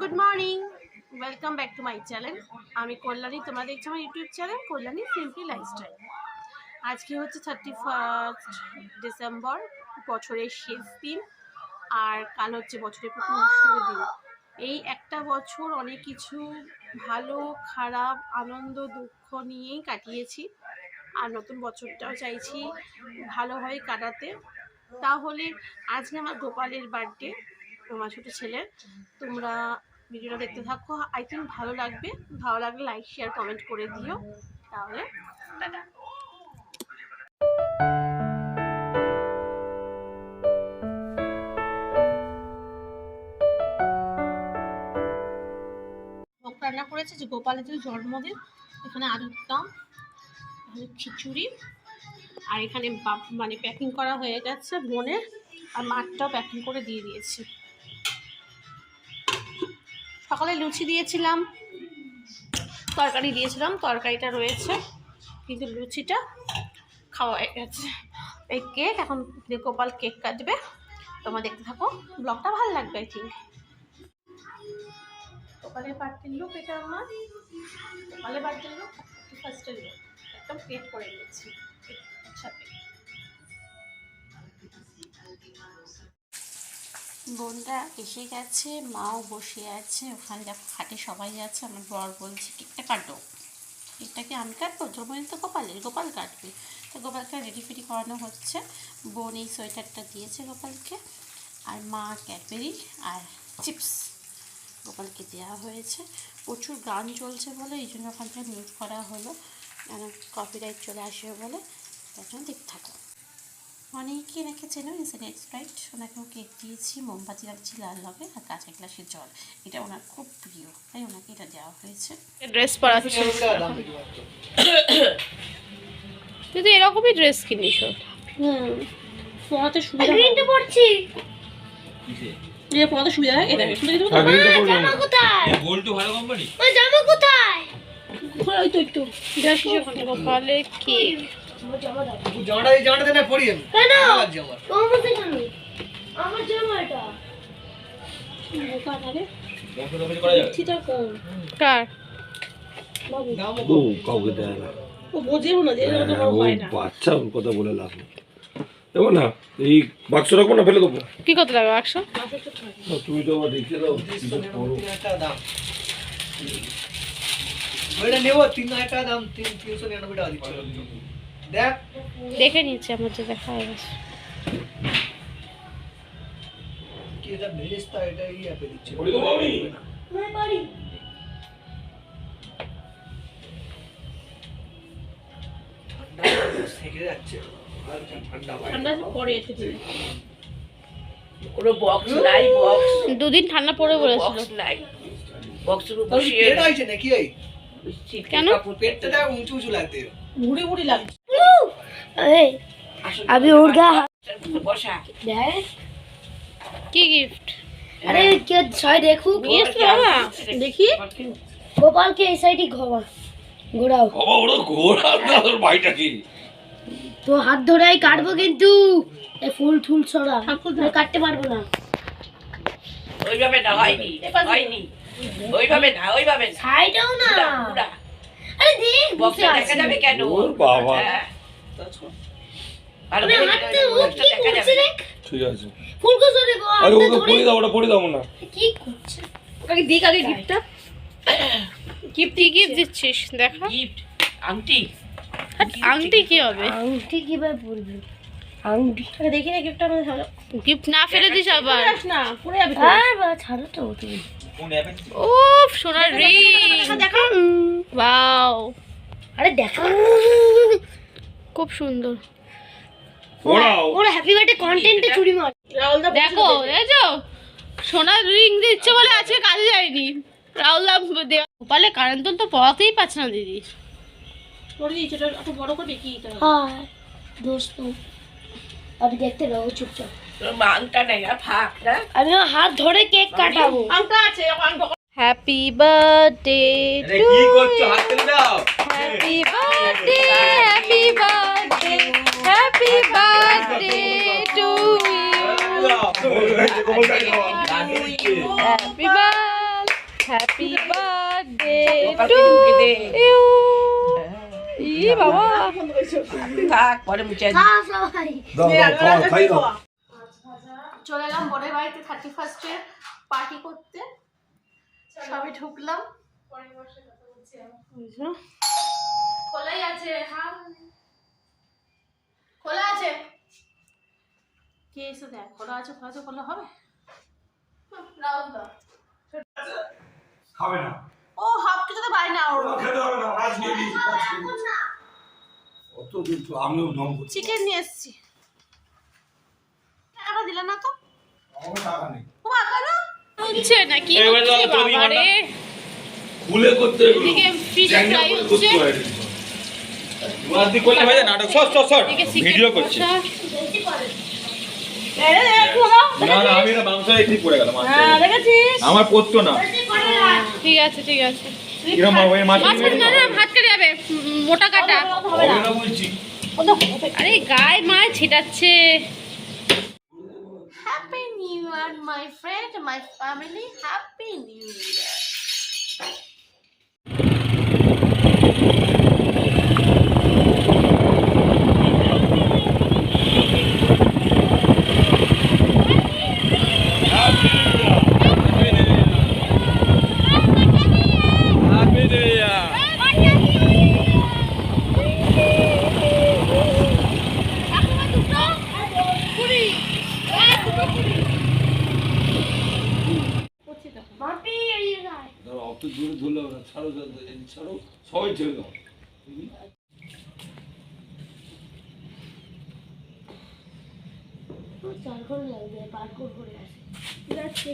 Good morning, welcome back to my channel. আমি কল্যাণী, তোমরা দেখছো আমার YouTube channel Kalyani simply lifestyle. আজকে হচ্ছে 31 ডিসেম্বর, বছরের শেষ দিন, আর কাল হচ্ছে বছরের প্রথম শুরু দিন। এই একটা বছর অনেক কিছু ভালো খারাপ আনন্দ দুঃখ নিয়েই কাটিয়েছি, আর নতুন বছরটাও চাইছি ভালোভাবে কাটাতে। তাহলে আজকে আমার গোপালের বার্থডে, আমার ছোটো ছেলের। তোমরা ভিডিওটা দেখতে থাকো, আই থিঙ্ক ভালো লাগবে। ভালো লাগলে লাইক শেয়ার কমেন্ট করে দিও। তাহলে টাটা। রান্না করেছে যে গোপালের যে জন্মদিন, এখানে আলুর দম, এখানে খিচুড়ি, আর এখানে মানে প্যাকিং করা হয়ে গেছে বোনের, আর মাঠটাও প্যাকিং করে দিয়ে দিয়েছি। সকালে লুচি দিয়েছিলাম, তরকারি দিয়েছিলাম, তরকারিটা রয়েছে, কিন্তু লুচিটা খাওয়া হয়ে গেছে। এই কেক, এখন গোপাল কেক কাটবে, তোমরা দেখতে থাকো, ব্লগটা ভালো লাগবে আই থিঙ্ক। গোপালের বার্থডে লুক এটা আমার, গোপালের বার্থডে লুক, ফার্স্টের লুক একদম ক্রিয়েট করে নিয়েছি একসাথে। বোনরা এসে গেছে, মাও বসে আছে ওখানে, দেখো খাটে সবাই আছে। আমার বর বলছে কেকটা কাটো, কেকটাকে আমি কাটবো, জন্মদিন তো গোপালের, গোপাল কাটবে। তো গোপালকে রেডি ফেডি করানো হচ্ছে। বোন এই সোয়েটারটা দিয়েছে গোপালকে, আর মা ক্যাডবেরি আর চিপস গোপালকে দেওয়া হয়েছে। প্রচুর গান চলছে বলে এই জন্য ওখান থেকে মিউট করা হলো, কেন কপিরাইট চলে আসবে বলে। তার জন্য দেখতে থাকো। অনেকে এনাকে চেনো, ইনসেন্ট স্প্রাইট, ওনাকেও কেক দিয়েছি, মোমবাতি রাখছি লাল লগে, আর কাঁচা গ্লাসের জল, এটা ওনার খুব প্রিয়, তাই ওনাকে এটা দেওয়া হয়েছে। ড্রেস পরাচ্ছে, তুই তো এরকমই ড্রেস কিনিস। পরাতে সুবিধা পড়ছি, পরাতে সুবিধা হয়। এটা জামা কোথায়, গোল্টু ভালো কোম্পানি, ওই জামা কোথায়, ওই তো একটু ড্রেস কিসে গোপালে কেক। জামাটা এই জামাটা দেনা পড়ি আমি কেন জামা তোমার কাছে কেন, আমার জামা এটা কাটারে বন্ধ করা যাবে, ঠিকটা কোন কার বাবু ও কাউকে দেয় না, ও বোঝেও না, দিয়ে তো হয় না, বাচ্চা ওর কথা বলে লাভ নেই। দেবো না, এই বাক্স রাখবো না, ফেলে দেবো। কি করতে লাগবে বাক্স? তুমি তো আবার রেখে দাও, একটা দাম ওইটা নেবো, 3000 টাকা দাম, 399 টাকা দিচ্ছি। দেখ দেখে নিচ্ছে আমার, যে দেখা হয়ে গেছে কি এটা মেলিস্তা, এটা এই অ্যাপে দিচ্ছে। ওই তো আমি মই বাড়ি ঠান্ডা সেকে যাচ্ছে, আর ঠান্ডা ঠান্ডা পড়ে এসেছে, কোনো বক্স নাই, বক্স দুদিন ঠান্ডা পড়ে বলেছিল, বক্স নাই, বক্সের উপর বসিয়ে এটা হইছে নাকি? এই কেন পেটটা উঁচু উঁচু লাগতে, মুড়ি মুড়ি লাগছে। এই अभी उड़ गया बसा देख की गिफ्ट, अरे क्या साइड देखो गिफ्ट बाबा, देखिए गोपाल के इस साइड ही घोड़ा घोड़ा बाबा, ওটা ঘোড়া না, তোর ভাইটা কি তো হাত ধরেই কাটবো, কিন্তু এই ফুল ফুল ছড়া আমি কাটতে পারবো না, ওইভাবে না, হয়নি হয়নি, ওইভাবে না, ওইভাবে সাইডেও না, আরে দেখ বক্সে দেখা যাবে কেন, ওর বাবা আরে হাতে ও কি করছে দেখ, ঠিক আছে ফুল কো ধরে গো, আরে ওকে পড়ে দাও, ওটা পড়ে দাও না, কি করছে ওকে দেখ আগে গিফটটা, গিফট গিফট দিচ্ছিস, দেখা গিফট আংটি, আংটি কি হবে, আংটি কিভাবে পড়বে, আংটি আগে দেখি না গিফটটা, আমি ভালো গিফট না ফেলে দিস আবার, না পড়ে যাবে, আর বা ছাড়ো তো তুমি কোন অ্যাপে, ও সোনার রিং দেখা, ওয়াও, আরে দেখা খুব সুন্দর, ওরা হ্যাপি বার্থডে কন্টেন্টে চুরি মার, দেখো দেখো সোনার রিং দিচ্ছে বলে আজকে কাজে যায়নি রাহুল দা। গোপালে কারেন্ট তো পড়াতেই পারছে না দিদি, পড়ে দিয়েছে এত বড় করে কি এটা, হ্যাঁ দোস্ত আমি দেখতে রহো চুপচাপ, তোর মাংটা নেই আর ফাক না, আমি হাত ধরে কেক কাটাবো, আংটা আছে আংটা। হ্যাপি বার্থডে টু কি করছো, হাত তুলে দাও, happy birthday, happy birthday, happy birthday to you. ই বাবা থাক পরে মুছে চলে এলাম বোনের বাড়িতে 31st পার্টি করতে। সবাই ঢুকলাম, খোলাই আছে। হ্যাঁ খোলা আছে, কে এসে দেখ খোলা আছে, খোলা আছে, খোলা হবে খাবে না ও হাফ কিছু তো পাই না, ওর খেতে হবে না, আজ নিয়ে দিই অত দিন তো আমিও নম করছি। চিকেন নিয়ে এসেছি, টাকা দিলা না তো? আমার টাকা নেই। ও আকারা হচ্ছে নাকি বাবারে খুলে করতে এদিকে ফিশ ফ্রাই হচ্ছে। ওয়াদি কোলে ভাই নাটক সর সর সর ভিডিও করছে। না না আমি না মাংস একটু পড়ে গেল মাংস। হ্যাঁ দেখেছিস আমার পড়তো না। ঠিক আছে ঠিক আছে। এরকম ওই মাছ না না ভাত কেটে যাবে, মোটা কাটা হবে না বলছি। আরে গায়ে মাছ ছিটাচ্ছে। Happy new year my friend, my family, happy new year. ছাড়ো সবাই ছেড়ে দাও। চার ঘন্টা লাগবে, 5 করে আসে।